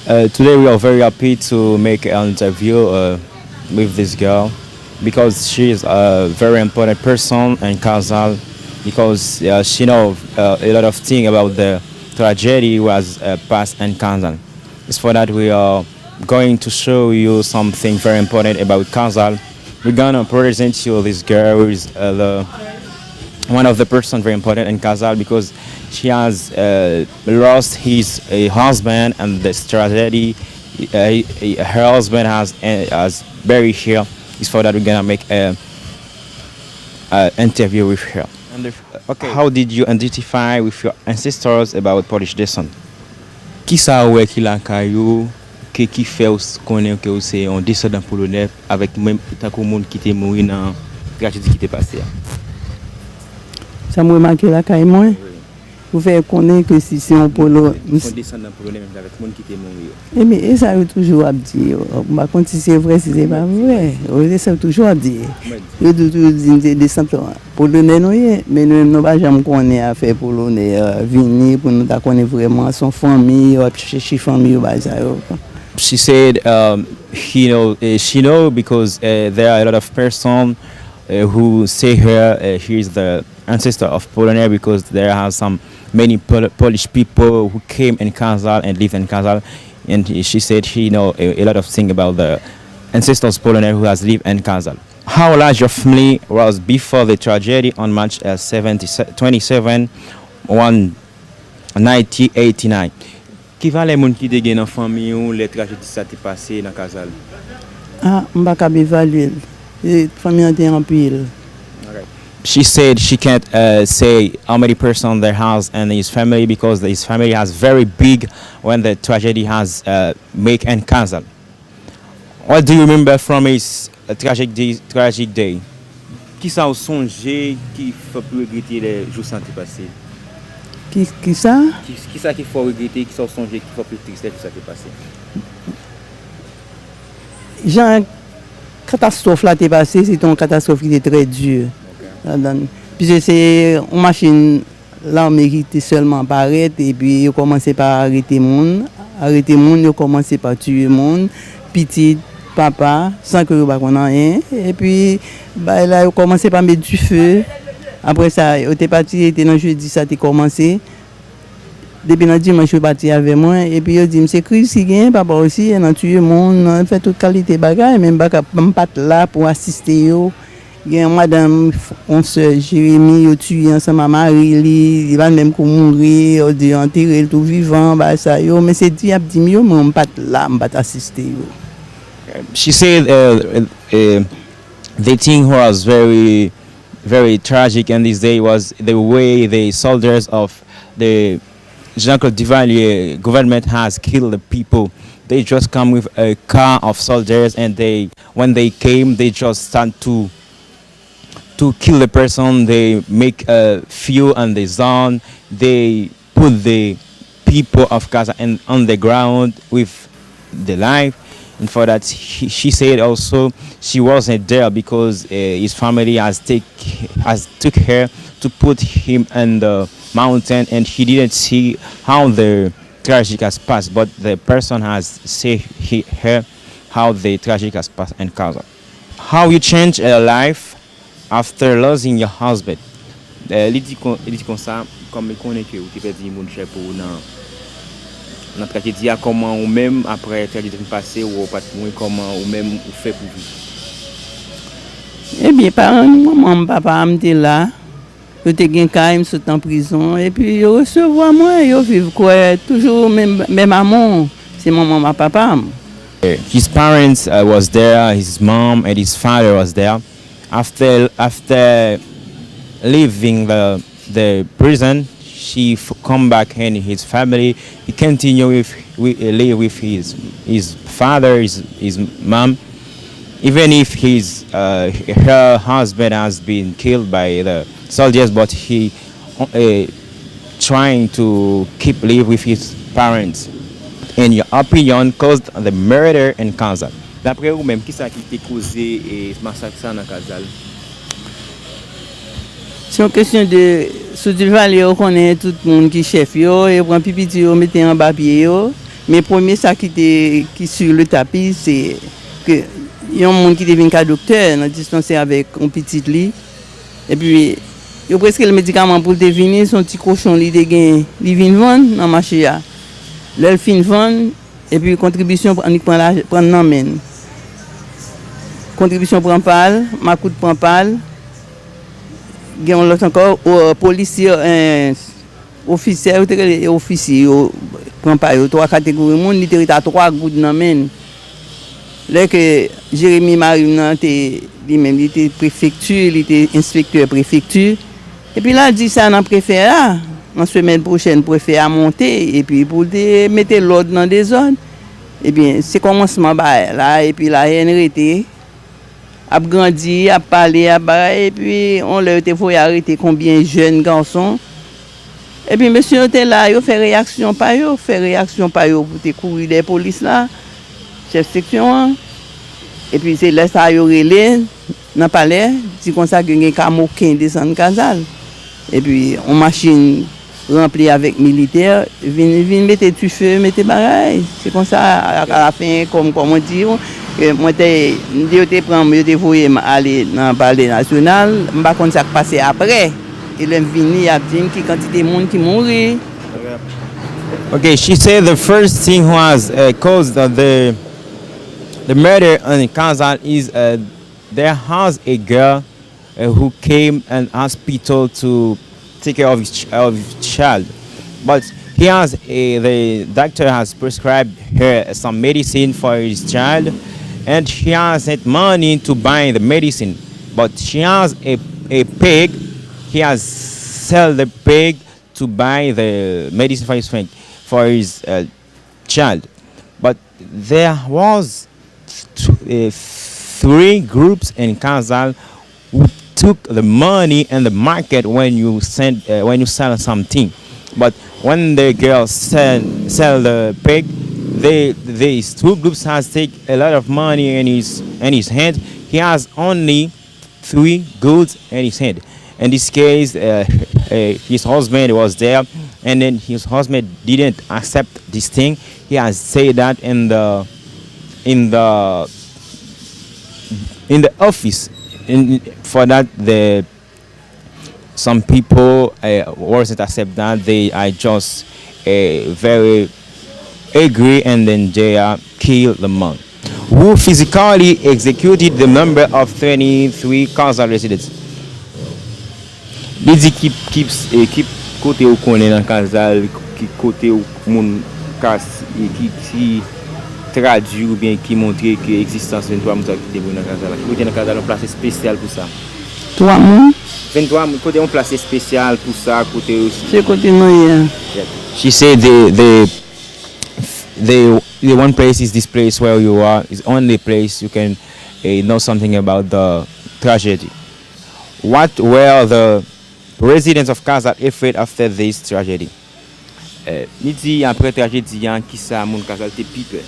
Today we are very happy to make an interview with this girl because she is a very important person in Kazal because she knows a lot of things about the tragedy was passed in Kazal. It's for that we are going to show you something very important about Kazal. We're gonna present you this girl who is one of the person very important in Kazal because she has lost his husband and this tragedy. Her husband has buried here. It's for that we're gonna make a interview with her. Okay. How did you identify with your ancestors about Polish descent? Qui ça ouais qui la caillou qui fait connaître que c'est un descendant polonais avec même tant que monde qui était mort dans tragédie qui était passée. Ça m'a remarqué la caille moi. Vous faites connaître que si c'est un polo. On descendant polonais même avec monde qui était mort. Mais ça veut toujours dire. Par contre si c'est vrai si c'est pas vrai. Ça veut toujours dire. Yo toujours dire descendant polonais non mais nous n'avons pas jamais connaît affaire polonais venir pour nous connaître vraiment son famille, chercher famille ba ça. She said she know because there are a lot of person who say her he is the ancestor of Polonia because there are some many Polish people who came in Kazal and live in Kazal, and she said she know a lot of things about the ancestors of Polonia who has lived in Kazal. How large your family was before the tragedy on March 27, 1989? Qui va les gens qui étaient dans la famille ou les tragédies qui s'est passé dans Kazal? Ah, m'pa ka évaluer. Famille était en pile. She said she can't say how many person there has in his family because his family has very big when the tragedy has make in Kazal. What do you remember from his tragic day? Qui ça vous songez qui fait plus regretter les jours santé passés? Qui ça? Qui ça qui faut regretter, qui ça vous songez qui fait plus triste les jours santé passés? Jean catastrophe là t'est passé, c'est une catastrophe qui était très dure. Puisque c'est une machine l'armée qui était seulement paraître et puis ils commencé par arrêter monde, ils commencé par tuer monde, petit papa sans que pas qu'on rien et puis bah là ils commencé par mettre du feu. Après ça, on était parti était dans jeudi ça a commencé. Depuis le dimanche je suis parti avec moi et puis ils dit c'est Chris qui gagne papa aussi on a tué monde, fait toute qualité bagaille même pas là pour assister yo. Il y a madame on sœur Jérémy yo tué ensemble Marie il va même pour mourir de enterrer tout vivant bah ça yo mais c'est dit yo mais pas là pas assister yo. She said the thing was very tragic in this day was the way the soldiers of the Jean-Claude Duvalier government has killed the people. They just come with a car of soldiers and when they came they just start to kill the person. They make a fuel on the zone. They put the people of Gaza on the ground with the life. And for that, she said also she wasn't there because his family has took her to put him in the mountain, and he didn't see how the tragic has passed. But the person has said her how the tragic has passed in Gaza. How you change a life after losing your husband. Il dit comme ça, comme il connaît que vous avez dit mon cher pour dans tragédie comment ou même après tragédie passée ou pas moins comment ou même ou fait pour vivre. Eh bien parents maman papa m'était là. Yo te gen kaim sont en prison et puis yo recevoir moi yo vivre quoi toujours même amour. C'est maman ma papa. His parents was there, his mom and his father was there. After leaving the prison, she come back in his family. He continue live with his father, his mom. Even if her husband has been killed by the soldiers, but he trying to keep live with his parents. In your opinion, caused the murder in Kazal. D'après vous même, qui ça qui a causé massacre ça dans Kazal? C'est une question de sous du vallée on connaît tout le monde qui chef yo et prend pipiti yo mettez en papier yo Mais premier ça qui sur le tapis, c'est que il y a un monde qui devient un docteur dans dispensaire avec un petit lit. Et puis il y a presque le médicament pour devenir son petit cochon li de gain, li vinn vendre dans marché là. L'elle fin vendre et puis contribution on prend nan men. Contribution prend pal, ma coûte prend pal. Gen l'autre encore policier officier prend pas trois catégories monde li te à trois gouttes nan men. Là que Jérémy Marim nan te lui-même il était préfecture, il était inspecteur préfecture. Et puis là, il dit ça dans le préfet là, en semaine prochaine, le préfet a monté, et puis pour mettre l'ordre dans des zones. Et bien, c'est commencement là, et puis la NRT a grandi, a parlé, et puis on leur a arrêter combien de jeunes garçons. Et puis monsieur était là, il fait réaction par eux, pour te courir des polices là, chef section. Et puis c'est là ça y aurait dans le palais, c'est comme ça que les Camoquins descendent Casal. Et puis on machine remplie avec militaires, viennent mettre du feu, mettre bagaille. C'est comme ça à la fin, comme on dit, moi je voulu aller dans le palais national, je ne sais pas ça passé après. Et là venu a dit qu'il y a quantité de monde qui mourit. Okay, she said the first thing was caused the murder in Kazan is there has a girl who came in hospital to take care of his child, but the doctor has prescribed her some medicine for his child, and she hasn't money to buy the medicine, but she has a pig. He has sell the pig to buy the medicine for his child, but there was three groups in Kazal who took the money in the market when you sell something. But when the girls sell the pig, these two groups has take a lot of money in his hand. He has only three goods in his hand. In this case, his husband was there, and then his husband didn't accept this thing. He has said that in the office. For that, some people wasn't accept that. They are just very angry, and then they killed the man, who physically executed the number of 23 Kazal residents. Il dit qui côté où connaît dans Kazal, qui côté où moun casse qui traduit ou bien qui montre que l'existence 23 moun qui était dans Kazal. Qui côté dans Kazal on place spécial pour ça. 3 moun 23 côté on place spécial pour ça côté aussi. C'est côté nous. She said the one place is this place where you are is only place you can know something about the tragedy. What were the residents of Kazal afraid after this tragedy? Ni dit après tragédie qui ça moun Kazal te pipe.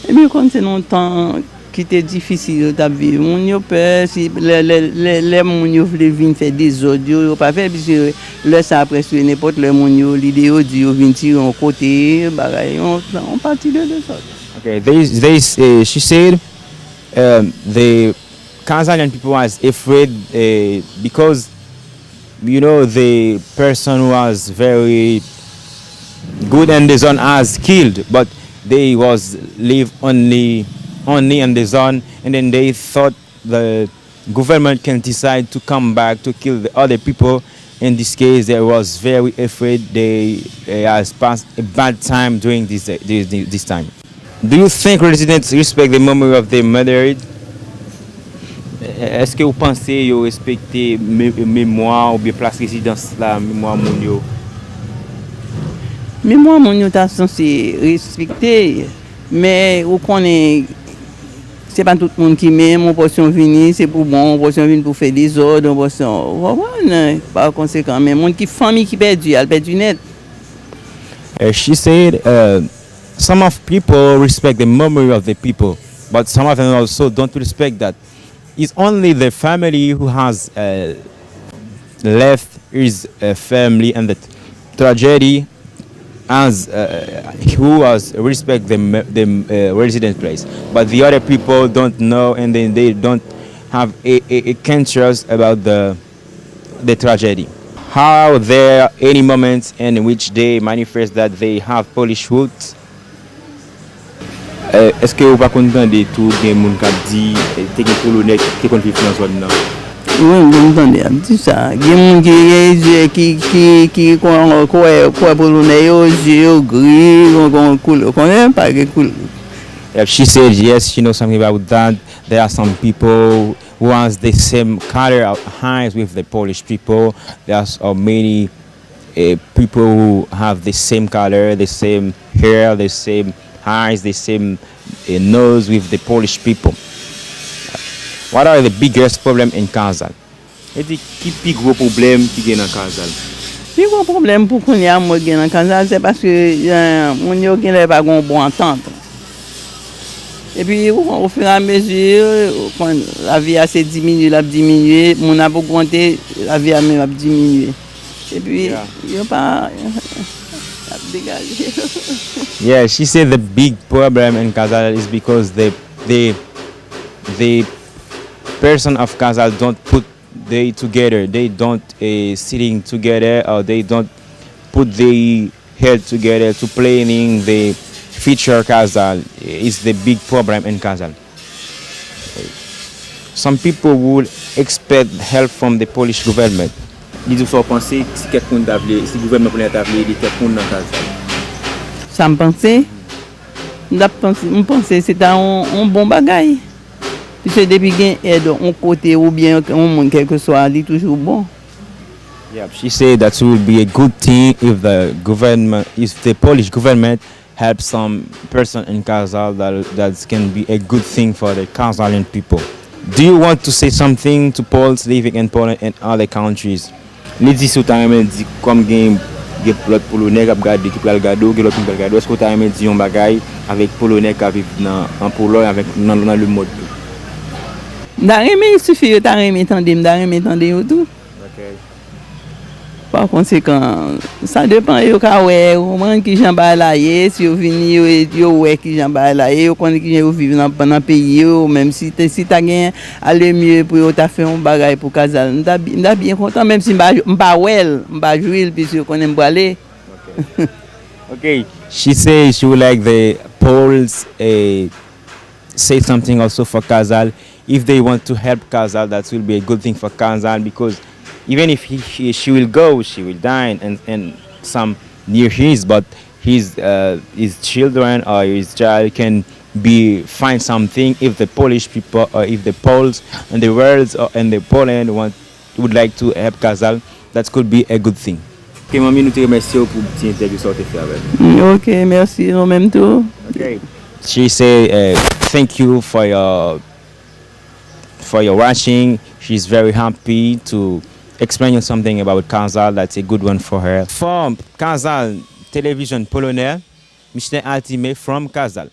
Et bien quand c'est longtemps qui était difficile de vivre, moun yo peur si les moun yo veulent venir faire des audios, yo pas faire parce que là ça après sur n'importe le moun yo l'idée yo dit yo venir tirer en côté bagaille on partit de ça. Okay, she said the Kazalian people was afraid because the person who was very good in the zone has killed, but they was live only in the zone, and then they thought the government can decide to come back to kill the other people. In this case, they was very afraid. They has passed a bad time during this time. Do you think residents respect the memory of their murdered? Est-ce que vous pensez yo respecter mémoire ou bien place résidence la mémoire moun yo? Mémoire moun yo ta censé respecter, mais ou connaît c'est pas tout le monde qui même, on portion venir, c'est pour bon, on portion venir pour faire des ordres, on portion par conséquent, mais monde qui famille qui perdu, elle perdu net. She said some of people respect the memory of the people, but some of them also don't respect that. It's only the family who has left his family and the tragedy as who has respect the resident place, but the other people don't know, and then they don't have a conscious about the tragedy. How there are any moments in which they manifest that they have Polish roots? Est-ce que vous pas content de tout gen moun k'ap di te gen polonais qui kon viv dans zone nan? Oui, vous entendez, dit ça. Il y a des gens qui croient polonais, yeux gris, couleur. Connaît pas que couleur. She said yes, she knows something about that. There are some people who has the same color of eyes with the Polish people. There's many people who have the same color, the same hair, the same eyes, the same nose with the Polish people. What are the biggest problem in Kazal? Et dit qui pi gros problème qui gen dans Kazal? Le gros problème pour qu'on y a moi dans Kazal, c'est parce que on y a pas bon entente. Et puis au fur et à mesure, quand la vie a diminué, mon a augmenté, la vie a même diminué. Et puis il y a pas dégagé. Yeah, she said the big problem in Kazal is because the person of Kazal don't put they together. They don't sitting together, or they don't put the head together to planning the future Kazal. Is the big problem in Kazal. Some people would expect help from the Polish government. Dis vous penser si quelqu'un d'avler, si gouvernement polonais d'avler de quelqu'un dans Kazal. Ça me pensait, c'est un bon bagage. Puisque depuis qu'il y a un côté ou bien un monde quel que soit, il est toujours bon. Yeah, she said that it will be a good thing if the Polish government helps some person in Kazal, that can be a good thing for the Kazalian people. Do you want to say something to Poles living in Poland and other countries? Les dit sous ta même dit comme gen l'autre polonais qui a regardé qui pral gado, gen l'autre qui pral gado. Est-ce que tu as même dit un bagay avec polonais qui vivent en Pologne avec dans le mode? Il suffit de t'arrêter tout. OK. Par conséquent, ça dépend yo ka wè, ou man ki jan ba la ye, si yo vini yo wè ki jan ba la ye, yo connaît ki yo vivre dans pays yo, même si ta gen aller mieux pour yo ta fait un bagay pour Kazal. M'da bien content même si m'pa wèl, m'pa jouil puisque yo connaît m'aller. Okay. She says she would like the Poles say something also for Kazal. If they want to help Kazal, that will be a good thing for Kazal, because even if she will go, she will die and some near his, but his children or his child can find something. If the Polish people or if the Poles and the world and the Poland would like to help Kazal, that could be a good thing. OK, mamie, nous te remercions pour cette interview ça te fait avec. OK, merci en même temps. OK. She say thank you for your watching. She's very happy to explain you something about Kazal. That's a good one for her. From Kazal Television Polonais, Mr. Altime from Kazal.